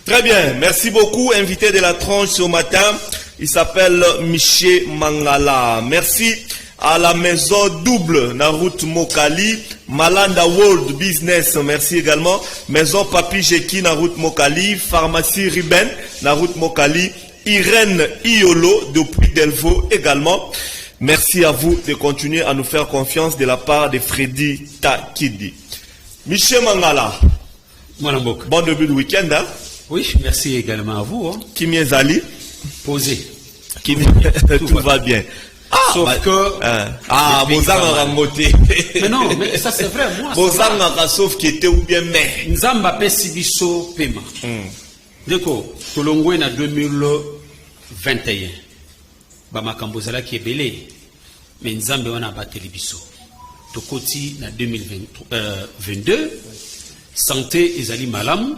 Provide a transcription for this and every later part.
Très bien, merci beaucoup. Invité de la tranche ce matin, il s'appelle Miché Mangala. Merci à la maison double Narut Mokali, Malanda World Business, merci également. Maison Papi Jeki Narut Mokali, Pharmacie Riben Narut Mokali, Irène Iolo depuis Delvaux également. Merci à vous de continuer à nous faire confiance de la part de Freddy Takidi. Miché Mangala, bon début de week-end. Hein? Oui, merci également à vous. Hein. Kimi Ezali, posé. Tout va bien. Sauf que... Bozanga Rangote. Mais non, mais ça c'est vrai. Moi, Bozanga sauf qui était ou bien mais. Nzamba Pesibiso Pema. D'accord. Tolongwe na 2021. Bamakambozala qui est belé. Mais Nzambe wana bateli biso. Tokoti na 2022. Santé ezali malam.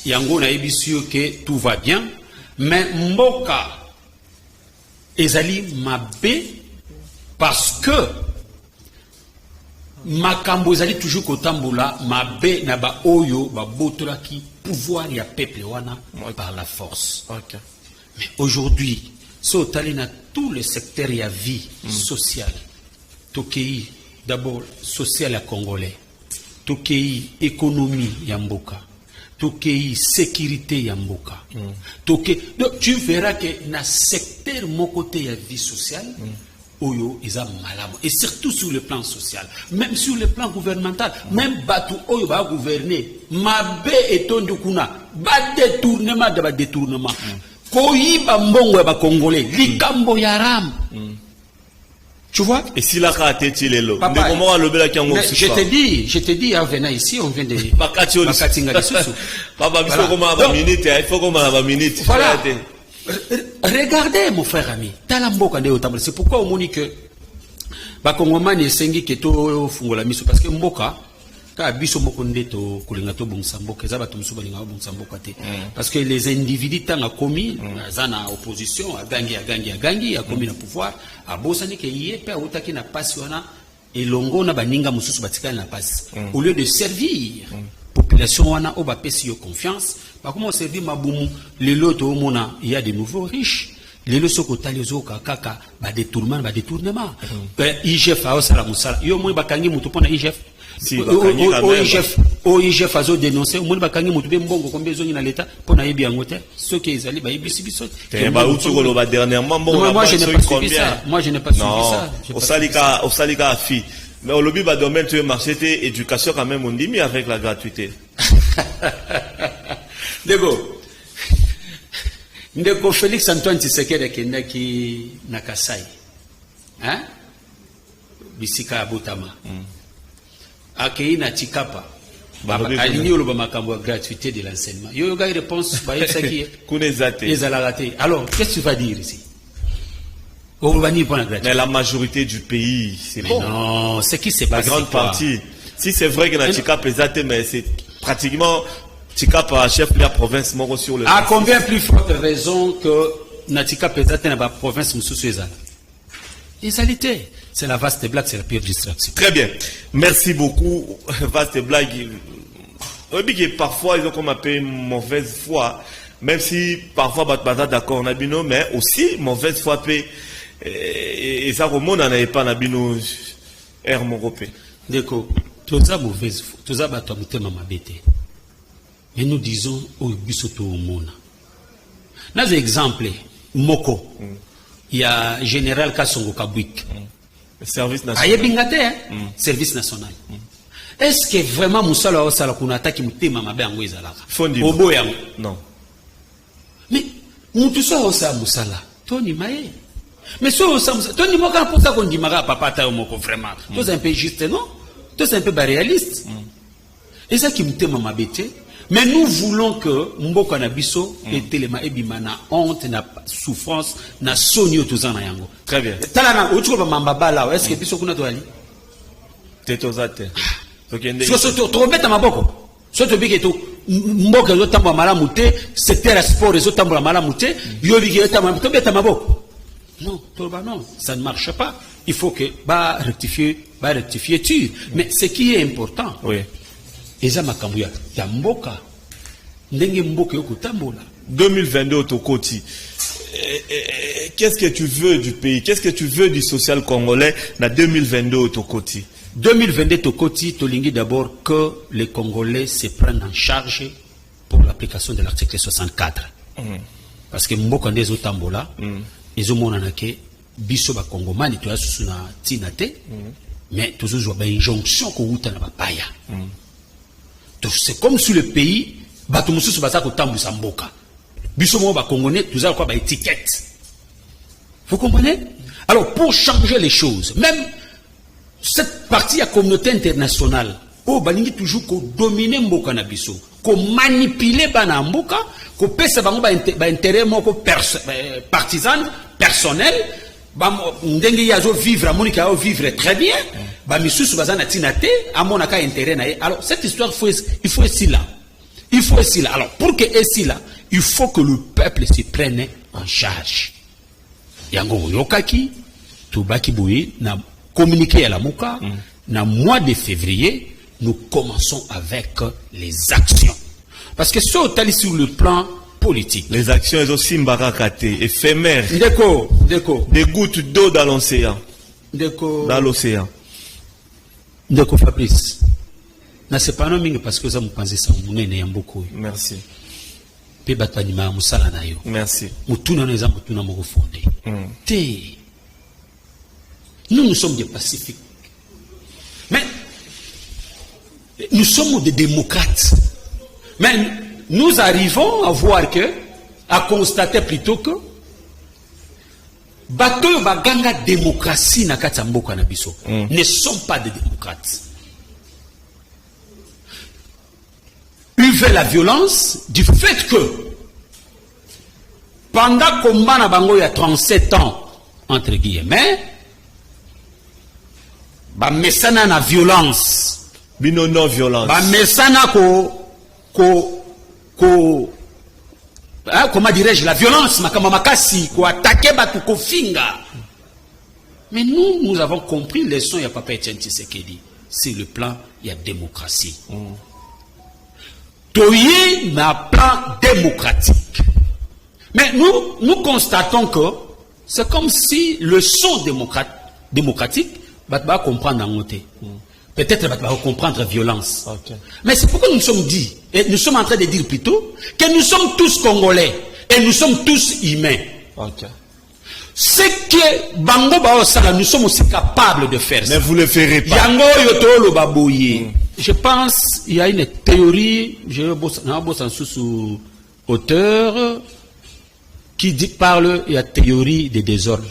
Yango na ebisio que tout va bien. Mais mboka ezali mabe parce que makambo ezali toujours kotambola mabe na ba oyo ba botola ki pouvoir ya peuple wana par la force. Okay. Mais aujourd'hui, so tali na tous les secteurs ya vie sociale. Tokei d'abord social ya congolais. Tokei économie ya mboka. Tokei sécurité ya mboka. Tokei donc tu verras que na secteur mon côté ya vie sociale oyo eza malamu et surtout sur le plan social, même sur le plan gouvernemental, même batu oyo ba gouverner mabe etondo kuna ba détournement de ba détournement. Koyiba mbongo ya ba congolais likambo ya ram. Tu vois? Et si la carte est il là, je te dis, en venant ici, on vient de voilà. Regardez, mon frère ami, c'est pourquoi on dit que Bakongomani esengi keto fungola miso parce que mboka ka biso moko ndeto kulinga to bongsa mboka za bato musuba linga bongsa mboka te parce que les individus tanga komi zana opposition a gangi a komi na pouvoir a bosani ke yepe utaki na pasi wana elongo na baninga mususu batikana na pasi au lieu de servir population wana o ba pesi yo confiance ba comment servir mabumu lelo to mona il y a de nouveaux riches lelo soko tali zo kaka ba détournement IGF a osala musala yo mo bakangi mutu pona IGF si IGF azo dénoncer mo bakangi mutu be mbongo kombe zo na l'état pona yebi angote ce qui ezali ba yebisi biso ba utuko ba dernièrement bon moi je n'ai pas suivi ça au salika fi mais au lobby ba domaine tu marché té éducation quand même on dit mais avec la gratuité Dego Ndeko Félix Antoine Tshisekedi kendaki na Kasai. Hein? Bisika Abotama. Akei na Chikapa. Alini oloba makambo gratuité de l'enseignement. Yo yoga réponse ba yesaki kunezate. Ezalagate. Alors, qu'est-ce que tu vas dire ici? Orobani pour la gratuité. Mais la majorité du pays, c'est bon. Non, c'est qui c'est pas la grande partie. Si c'est vrai que na Chikapa ezate mais c'est pratiquement Chikapa chef de la province moro sur le. À combien plus forte raison que Natika peut-être dans la province Moussouezala. Égalité, c'est la vaste blague, c'est la pire distraction. Très bien, merci beaucoup. Vaste blague. Parfois ils ont comme appelé une mauvaise foi, même si parfois batbata d'accord on a bino, mais aussi mauvaise foi et ça remonte n'avait pas na bino air moropé. D'accord. Tout ça mauvaise foi, tout ça batomite mama bête. Et nous disons au bisoto au mona. Dans exemple, Moko, il y a Général Kassongo Kabwik. Service national. Service national. Est-ce que vraiment Moussala Osala Kunata qui mute mama bengo ezalaka? Obo yango. Non. Mais Moutusa Osa Moussala, Tony Maé. Mais so Osa Moussala, Tony Moka pour ça qu'on dit mara papa ta Moko vraiment. C'est un peu juste, non? C'est un peu réaliste. Et ça qui mute mama bete. Mais nous voulons que Mboka na biso et telema ebimana honte na souffrance na sonio tozana yango. Très bien. Talana otuko ba mambabala est-ce que biso kuna to ali? Tetozate. So trompe ta maboko. So to biketo Mboka zo tambo malamu te, secteur sport zo tambo malamu te, yo bike tambo to beta maboko. Non, non, ça ne marche pas. Il faut que ba rectifier tu. Mais ce qui est important. Oui. Eza makambu ya mboka ndenge mboka yo kotambola. 2022 au Tokoti. Qu'est-ce que tu veux du pays? Qu'est-ce que tu veux du social congolais dans 2022 au Tokoti? 2022 Tokoti, tolingi d'abord que les Congolais se prennent en charge pour l'application de l'article 64. Parce que mboka ndezo tambola, ezo monana ke biso ba kongomani to yasu na tinate, mais toujours ba injonction ko uta na ba paya. Donc c'est comme si le pays bato mususu baza ko tambusa mboka. Biso mo ba congolais toujours quoi ba étiquette. Vous comprenez? Alors pour changer les choses, même cette partie de la communauté internationale, oh, balingi toujours ko dominer mboka na biso, ko manipuler bana mboka, ko pesa bango ba intérêt moko partisan, personnel, ba ndenge yazo vivre amoni ka vivre très bien, ba misusu bazana tinate, amona ka intérêt na ye. Alors cette histoire il faut ici là. Il faut ici là. Alors pour que ici là, il faut que le peuple se prenne en charge. Yango yokaki, tobaki boui na communiqué à la Mouka, dans le mois de février, nous commençons avec les actions. Parce que sur le plan politique. Les actions, elles ont aussi mbarakate, éphémères. Déco. Des gouttes d'eau dans l'océan. Dans l'océan. Déco Fabrice. C'est pas non parce que ça me pense ça, on beaucoup. Merci. Merci. Nous sommes des pacifiques. Mais nous sommes des démocrates. Mais nous arrivons à voir à constater plutôt que bateau baganga démocratie na katamboka na biso ne sont pas des démocrates. Ils veulent la violence du fait que pendant combat na bango il y a 37 ans entre guillemets ba mesana na violence bino non violence ba mesana comment dirais-je la violence makama makasi ko attaquer batu ko finga. Mais nous avons compris leçon il y a papa Etienne Tshisekedi, c'est le plan il y a démocratie. Toye na plan démocratique. Mais nous constatons que c'est comme si le son démocratique va comprendre en côté. Peut-être va comprendre violence. Okay. Mais c'est pourquoi nous sommes dit, et nous sommes en train de dire plutôt, que nous sommes tous Congolais et nous sommes tous humains. Okay. Ce que Bango Baosala, nous sommes aussi capables de faire. Mais vous ne le ferez pas. Yango Yotolo Babouye. Je pense il y a une théorie, je vais sous auteur qui parle, il y a théorie des désordres.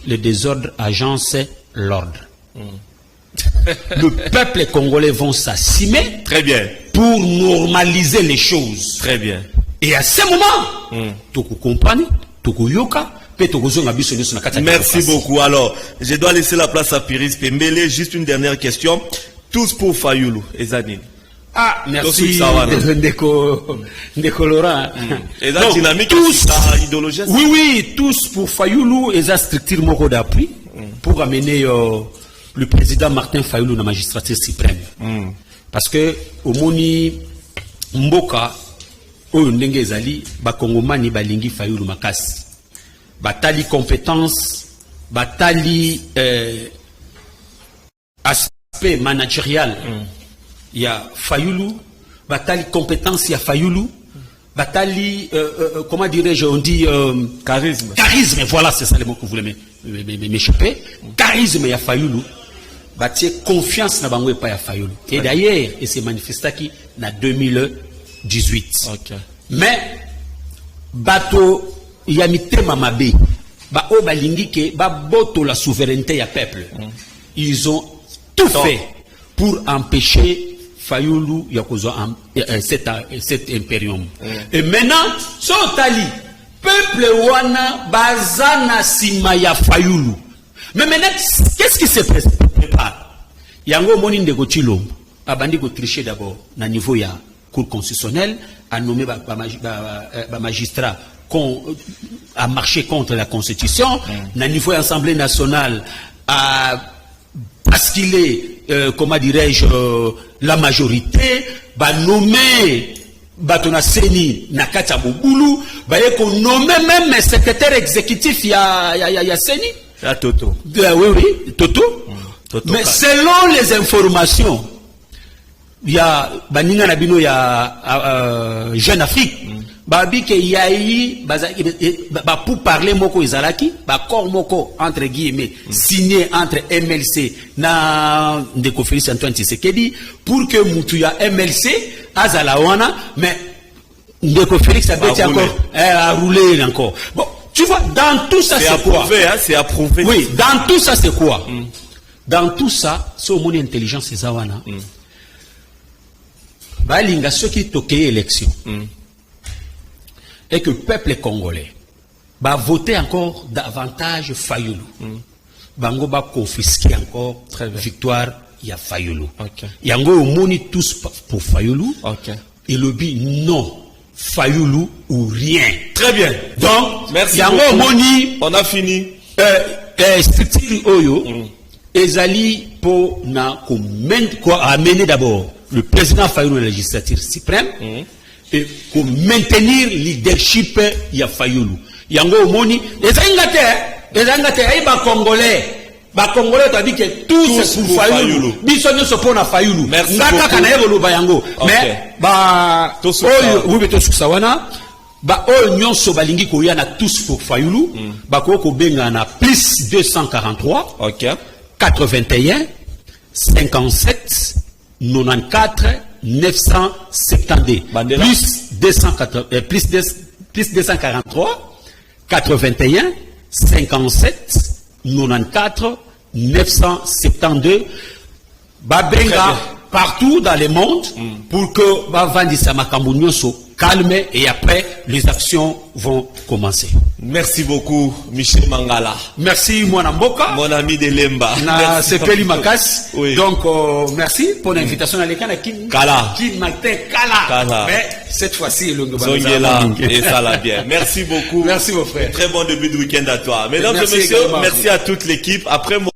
Le désordre agence l'ordre. Le peuple congolais vont s'assimer. Très bien. Pour normaliser les choses. Très bien. Et à ce moment, tu comprends, tu yoka. Merci beaucoup. Alors, je dois laisser la place à Piris Pembele. Juste une dernière question. Tous pour Fayoulou et Zanine. Ah, merci. Ndeko Laurent. Et la dynamique tous, idéologie. Oui, tous pour Fayoulou et la structure moko d'appui pour amener le président Martin Fayoulou dans la magistrature suprême. Parce que au moni mboka oyo ndenge ezali ba kongomani balingi Fayoulou makasi. Batali compétence, batali aspect managérial. Il y a Fayoulou, batali compétence, il y a Fayoulou, batali, comment dirais-je, on dit charisme. Charisme, voilà, c'est ça le mot que vous voulez m'échapper. Charisme, il y a Fayoulou. Bâtir confiance na bango et pas ya Fayoulou. Et d'ailleurs, il s'est manifesté qui en 2018. Okay. Mais, bateau, il y a mis Mamabe, ba o balingi ke ba boto la souveraineté ya peuple. Ils ont tout fait pour empêcher Fayoulou yakozo cet impérium. Et maintenant, Sotali, peuple wana bazana sima ya Fayoulou. Mais maintenant, qu'est-ce qui se prépare? Yango moni ndeko Chilombo, abandi ko tricher d'abord na niveau ya cour constitutionnelle, a nommé ba magistrat a marché contre la Constitution, na niveau de l'Assemblée nationale, parce qu'il est, comment dirais-je, la majorité, va nommer batona seni na kati ya bobulu baye ko nommer même secrétaire exécutif ya seni ya Toto. Oui, Toto. Toto. Mais selon les informations, il y a baninga na bino ya Jeune Afrique. Babi ke yayi pour parler moko izalaki, ba corps moko entre guillemets signé entre MLC na ndeko Félix Antoine Tshisekedi pour que mutu ya MLC azala wana, mais ndeko Félix a bêté encore a roulé encore. Bon, tu vois, dans tout ça c'est quoi? C'est approuvé. Oui, dans tout ça c'est quoi? Dans tout ça, c'est au monde intelligence ezawana. Ba linga ceux qui toqué élection. Et que le peuple congolais va voter encore davantage Fayoulou. Bango va confisquer encore victoire il y a Fayoulou. Yango omoni tous pour Fayoulou. Et le but non Fayoulou ou rien. Très bien. Donc merci. Yango omoni. On a fini. Structure oyo ezali pour na amener d'abord le président Fayoulou à la législature suprême. Et pour maintenir le leadership il y a Fayoulou. Yango omoni les angate ay ba congolais t'as dit que tous c'est pour Fayoulou. Biso nyoso pona Fayoulou. Ngaka kana yebo ba yango. Mais ba oui beto susawana ba nyonso balingi ko yana tous pour Fayoulou. Ba ko benga na plus 243 81 57 94 972 plus 243 81 57 94 972 babenga partout dans le monde pour que bavandisa makambo nyonso calme et après les actions vont commencer. Merci beaucoup Michel Mangala. Merci Mwana Mboka, mon ami de Lemba. Na sepeli makas. Oui. Donc merci pour l'invitation à l'école Kala. Kala. Mais cette fois-ci le Zongela et ça l'a bien. Merci beaucoup. Merci mon frère. Très bon début de week-end à toi. Mesdames et messieurs, merci à toute l'équipe. Après moi